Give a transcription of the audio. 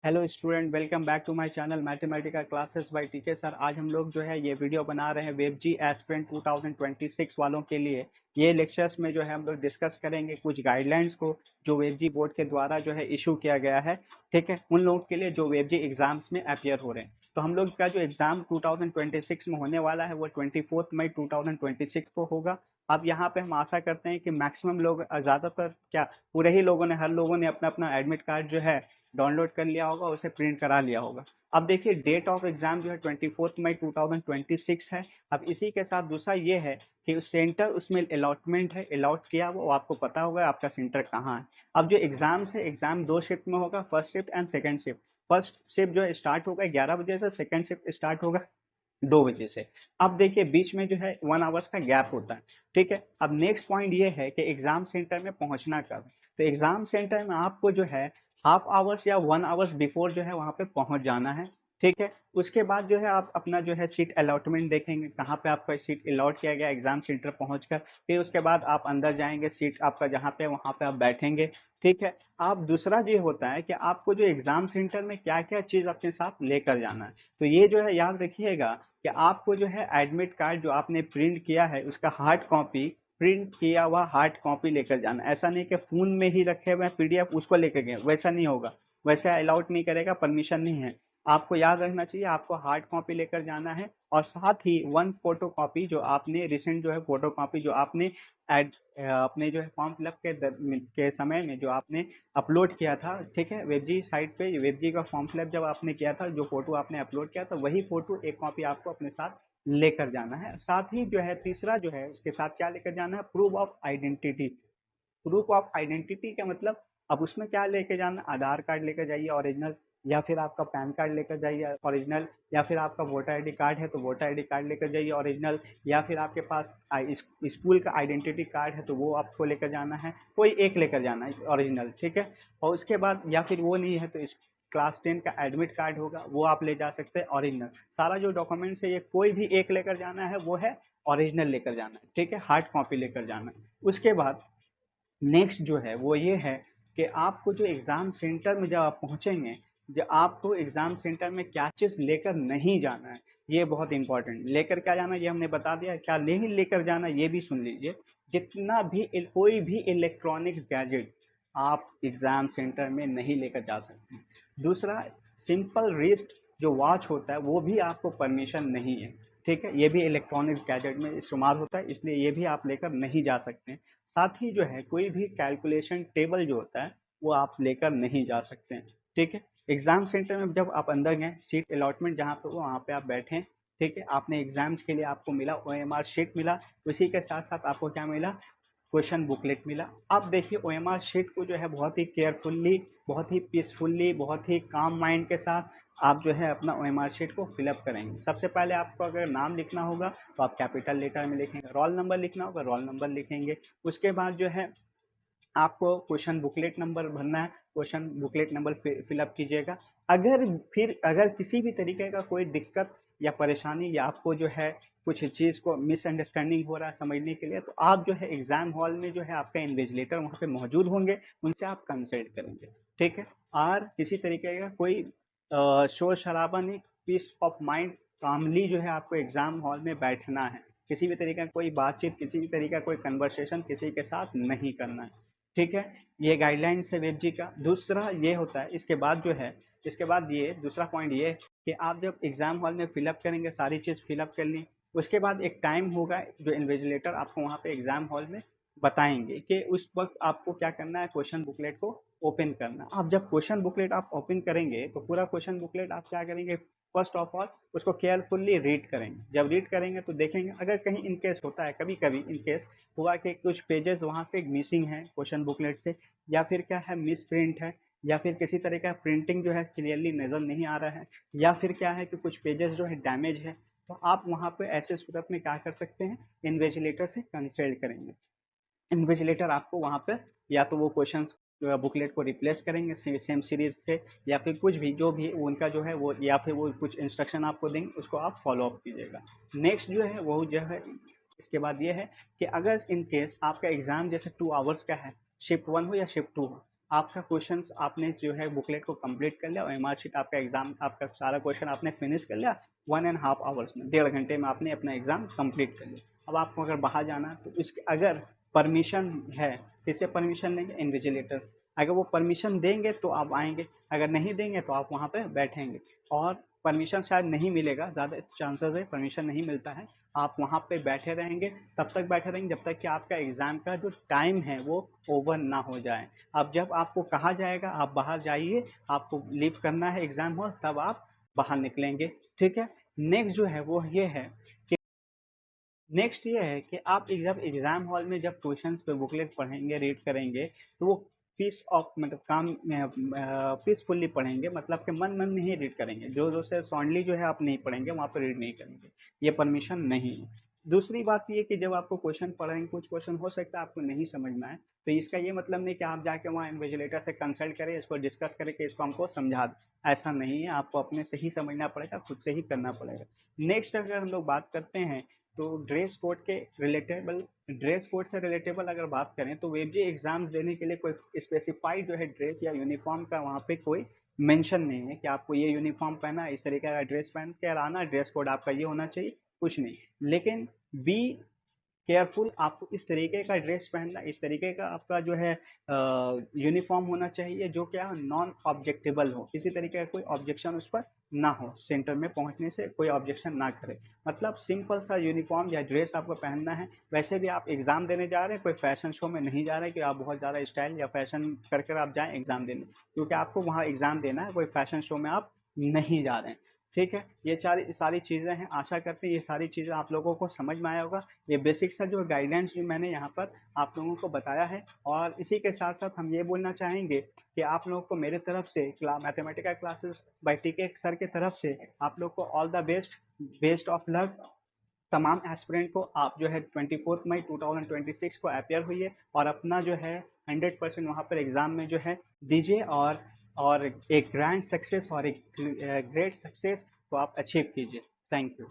Hello student, welcome back to my channel mathematical classes by TK sir. आज हम लोग जो है ये वीडियो बना रहे हैं वेबजी एस्पिरेंट 2026 वालों के लिए। ये लेक्चर्स में जो है हम लोग डिस्कस करेंगे कुछ गाइडलाइंस को जो वेबजी बोर्ड के द्वारा जो है इशू किया गया है। ठीक है, उन लोगों के लिए जो वेबजी एग्जाम्स में अपियर हो रहे हैं। तो हम लोग का जो एग्जाम 2026 में होने वाला है वो 24 मई 2026 को होगा। अब यहाँ पे हम आशा करते हैं कि मैक्सिमम लोग, ज़्यादातर क्या पूरे ही लोगों ने, हर लोगों ने अपना अपना एडमिट कार्ड जो है डाउनलोड कर लिया होगा, उसे प्रिंट करा लिया होगा। अब देखिए डेट ऑफ एग्जाम जो है 24 मई 2026 है। अब इसी के साथ दूसरा ये है कि उस सेंटर उसमें अलॉटमेंट है, अलॉट किया वो आपको पता होगा आपका सेंटर कहाँ है। अब जो एग्जाम्स है, एग्जाम दो शिफ्ट में होगा, first shift and second shift. First shift जो है स्टार्ट होगा 11 बजे से, सेकेंड शिफ्ट स्टार्ट होगा 2 बजे से। अब देखिए बीच में जो है 1 आवर्स का गैप होता है। ठीक है, अब नेक्स्ट पॉइंट ये है कि एग्जाम सेंटर में पहुंचना कब है। तो एग्जाम सेंटर में आपको जो है हाफ आवर्स या 1 आवर्स बिफोर जो है वहाँ पे पहुँच जाना है। ठीक है, उसके बाद जो है आप अपना जो है सीट अलॉटमेंट देखेंगे, कहाँ पे आपका सीट अलॉट किया गया एग्जाम सेंटर पहुँचकर। फिर उसके बाद आप अंदर जाएंगे, सीट आपका जहाँ पे वहाँ पे आप बैठेंगे। ठीक है, आप दूसरा ये होता है कि आपको जो एग्जाम सेंटर में क्या क्या चीज़ अपने साथ लेकर जाना है। तो ये जो है याद रखिएगा कि आपको जो है एडमिट कार्ड जो आपने प्रिंट किया है उसका हार्ड कॉपी, प्रिंट किया हुआ हार्ड कॉपी लेकर जाना। ऐसा नहीं कि फ़ोन में ही रखे हुए पीडीएफ उसको लेकर गए, वैसा नहीं होगा। वैसा अलाउड नहीं करेगा, परमिशन नहीं है। आपको याद रखना चाहिए आपको हार्ड कॉपी लेकर जाना है, और साथ ही वन फोटो कॉपी जो आपने रिसेंट जो है फोटो कॉपी जो आपने एड अपने जो है फॉर्म फिलअप के समय में जो आपने अपलोड किया था। ठीक है, वेबजी साइट पे वेबजी का फॉर्म फिलअप जब आपने किया था, जो फोटो आपने अपलोड किया था वही फोटो एक कॉपी आपको अपने साथ लेकर जाना है। साथ ही जो है तीसरा जो है उसके साथ क्या लेकर जाना है, proof of identity. Proof of identity का मतलब अब उसमें क्या लेके जाना, आधार कार्ड लेकर जाइए ओरिजिनल, या फिर आपका पैन कार्ड लेकर जाइए ओरिजिनल, या फिर आपका वोटर आईडी कार्ड है तो वोटर आईडी कार्ड लेकर जाइए ओरिजिनल, या फिर आपके पास स्कूल का आइडेंटिटी कार्ड है तो वो आपको लेकर जाना है, कोई एक लेकर जाना है ओरिजिनल। ठीक है, और उसके बाद या फिर वो नहीं है तो इस क्लास 10 का एडमिट कार्ड होगा वो आप ले जा सकते हैं ओरिजिनल। सारा जो डॉक्यूमेंट्स है ये कोई भी एक लेकर जाना है, वो है ओरिजिनल लेकर जाना है। ठीक है, हार्ड कॉपी लेकर जाना है। उसके बाद नेक्स्ट जो है वो ये है कि आपको जो एग्ज़ाम सेंटर में जब आप पहुँचेंगे, जो आपको एग्ज़ाम सेंटर में क्या चीज़ लेकर नहीं जाना है, ये बहुत इंपॉर्टेंट। लेकर क्या जाना है ये हमने बता दिया, क्या नहीं लेकर जाना ये भी सुन लीजिए। जितना भी कोई भी इलेक्ट्रॉनिक्स गैजेट आप एग्ज़ाम सेंटर में नहीं लेकर जा सकते हैं। दूसरा, सिंपल रिस्ट जो वॉच होता है वो भी आपको परमिशन नहीं है। ठीक है, ये भी इलेक्ट्रॉनिक्स गैजेट में इस्तेमाल होता है, इसलिए ये भी आप लेकर नहीं जा सकते हैं। साथ ही जो है कोई भी कैलकुलेशन टेबल जो होता है वो आप लेकर नहीं जा सकते हैं। ठीक है, एग्ज़ाम सेंटर में जब आप अंदर गए, सीट अलॉटमेंट जहाँ पे हो वहाँ पे आप बैठें। ठीक है, आपने एग्जाम्स के लिए आपको मिला ओएमआर शीट मिला, उसी के साथ साथ आपको क्या मिला, क्वेश्चन बुकलेट मिला। अब देखिए ओएमआर शीट को जो है बहुत ही केयरफुल्ली, बहुत ही पीसफुल्ली, बहुत ही काम माइंड के साथ आप जो है अपना ओएमआर शीट को फिलअप करेंगे। सबसे पहले आपको अगर नाम लिखना होगा तो आप कैपिटल लेटर में लिखेंगे, रोल नंबर लिखना होगा रोल नंबर लिखेंगे। उसके बाद जो है आपको क्वेश्चन बुकलेट नंबर भरना है, क्वेश्चन बुकलेट नंबर फिलअप कीजिएगा। अगर किसी भी तरीके का कोई दिक्कत या परेशानी या आपको जो है कुछ चीज़ को मिसअंडरस्टैंडिंग हो रहा है समझने के लिए, तो आप जो है एग्जाम हॉल में जो है आपका इन्विजिलेटर वहाँ पे मौजूद होंगे, उनसे आप कंसल्ट करेंगे। ठीक है, और किसी तरीके का कोई शोर शराबा नहीं, पीस ऑफ माइंड, कामली जो है आपको एग्जाम हॉल में बैठना है। किसी भी तरीके का कोई बातचीत, किसी भी तरीके का कोई कन्वर्सेशन किसी के साथ नहीं करना है। ठीक है, ये गाइडलाइंस है वेब जी का। दूसरा ये होता है, इसके बाद जो है, इसके बाद ये दूसरा पॉइंट ये कि आप जब एग्जाम हॉल में फिलअप करेंगे, सारी चीज़ फिलअप कर ली, उसके बाद एक टाइम होगा जो इन्विजिलेटर आपको वहाँ पे एग्जाम हॉल में बताएंगे कि उस वक्त आपको क्या करना है, क्वेश्चन बुकलेट को ओपन करना। आप जब क्वेश्चन बुकलेट आप ओपन करेंगे तो पूरा क्वेश्चन बुकलेट आप क्या करेंगे, फर्स्ट ऑफ ऑल उसको केयरफुल्ली रीड करेंगे। जब रीड करेंगे तो देखेंगे अगर कहीं इनकेस होता है, कभी कभी इनकेस हुआ कि कुछ पेजेस वहाँ से मिसिंग है क्वेश्चन बुकलेट से, या फिर क्या है मिस प्रिंट है, या फिर किसी तरह का प्रिंटिंग जो है क्लियरली नज़र नहीं आ रहा है, या फिर क्या है कि कुछ पेजेस जो है डैमेज है, तो आप वहाँ पे ऐसे सूरत में क्या कर सकते हैं, इन्विजिलेटर से कंसल्ट करेंगे। इन्विजिलेटर आपको वहाँ पे या तो वो क्वेश्चन बुकलेट को रिप्लेस करेंगे सेम सीरीज से, या फिर कुछ भी जो भी उनका जो है वो, या फिर वो कुछ इंस्ट्रक्शन आपको देंगे उसको आप फॉलो अप कीजिएगा। नेक्स्ट जो है वो जो है, इसके बाद ये है कि अगर इन केस आपका एग्ज़ाम जैसे 2 आवर्स का है, शिफ्ट 1 हो या शिफ्ट 2 हो, आपका क्वेश्चंस आपने जो है बुकलेट को कंप्लीट कर लिया और एमआर शीट आपका एग्जाम आपका सारा क्वेश्चन आपने फिनिश कर लिया 1.5 आवर्स में, 1.5 घंटे में आपने अपना एग्जाम कंप्लीट कर लिया। अब आपको अगर बाहर जाना है तो इसके अगर परमिशन है, किससे परमिशन लेंगे? इन्विजिलेटर। अगर वो परमिशन देंगे तो आप आएंगे, अगर नहीं देंगे तो आप वहाँ पे बैठेंगे। और परमिशन शायद नहीं मिलेगा, ज़्यादा चांसेस है परमिशन नहीं मिलता है। आप वहाँ पे बैठे रहेंगे, तब तक बैठे रहेंगे जब तक कि आपका एग्ज़ाम का जो टाइम है वो ओवर ना हो जाए। अब जब आपको कहा जाएगा आप बाहर जाइए, आपको लीव करना है एग्ज़ाम हॉल, तब आप बाहर निकलेंगे। ठीक है। नेक्स्ट जो है वो ये है कि नेक्स्ट ये है कि आप जब एग्ज़ाम हॉल में जब क्वेश्चंस पे बुकलेट पढ़ेंगे, रीड करेंगे, तो वो पीस ऑफ मतलब काम पीसफुल्ली पढ़ेंगे, मतलब कि मन मन में ही रीड करेंगे। जो जो से सॉन्डली जो है आप नहीं पढ़ेंगे, वहाँ पर रीड नहीं करेंगे, ये परमिशन नहीं है। दूसरी बात ये कि जब आपको क्वेश्चन पढ़ेंगे, कुछ क्वेश्चन हो सकता है आपको नहीं समझ में आए, तो इसका ये मतलब नहीं कि आप जाके वहाँ इन्विजिलेटर से कंसल्ट करें, इसको डिस्कस करें कि इसको हमको समझा दें। ऐसा नहीं है, आपको अपने से ही समझना पड़ेगा, खुद से ही करना पड़ेगा। नेक्स्ट अगर हम लोग बात करते हैं तो ड्रेस कोड से रिलेटेबल अगर बात करें तो वेबजी एग्जाम्स देने के लिए कोई स्पेसिफाइड जो है ड्रेस या यूनिफॉर्म का वहाँ पे कोई मेंशन नहीं है कि आपको ये यूनिफॉर्म पहना, इस तरीके का ड्रेस पहन के आना, ड्रेस कोड आपका ये होना चाहिए, कुछ नहीं। लेकिन बी केयरफुल, आपको इस तरीके का ड्रेस पहनना, इस तरीके का आपका जो है यूनिफॉर्म होना चाहिए जो क्या नॉन ऑब्जेक्टेबल हो, किसी तरीके का कोई ऑब्जेक्शन उस पर ना हो, सेंटर में पहुंचने से कोई ऑब्जेक्शन ना करे। मतलब सिंपल सा यूनिफॉर्म या ड्रेस आपको पहनना है। वैसे भी आप एग्ज़ाम देने जा रहे हैं, कोई फैशन शो में नहीं जा रहे हैं कि आप बहुत ज़्यादा स्टाइल या फैशन कर कर आप जाएँ एग्ज़ाम देने, क्योंकि आपको वहाँ एग्ज़ाम देना है, कोई फैशन शो में आप नहीं जा रहे हैं। ठीक है, ये सारी चीज़ें हैं। आशा करते हैं ये सारी चीज़ें आप लोगों को समझ में आया होगा। ये बेसिक सा जो गाइडेंस भी मैंने यहाँ पर आप लोगों को बताया है। और इसी के साथ साथ हम ये बोलना चाहेंगे कि आप लोगों को मेरे तरफ से mathematical classes by TK sir के तरफ से आप लोग को all the best of luck. तमाम एस्पिरेंट को आप जो है 24 मई 2026 को अपियर हुई और अपना जो है 100% वहाँ पर एग्ज़ाम में जो है दीजिए, और एक ग्रैंड सक्सेस और एक ग्रेट सक्सेस को आप अचीव कीजिए। Thank you.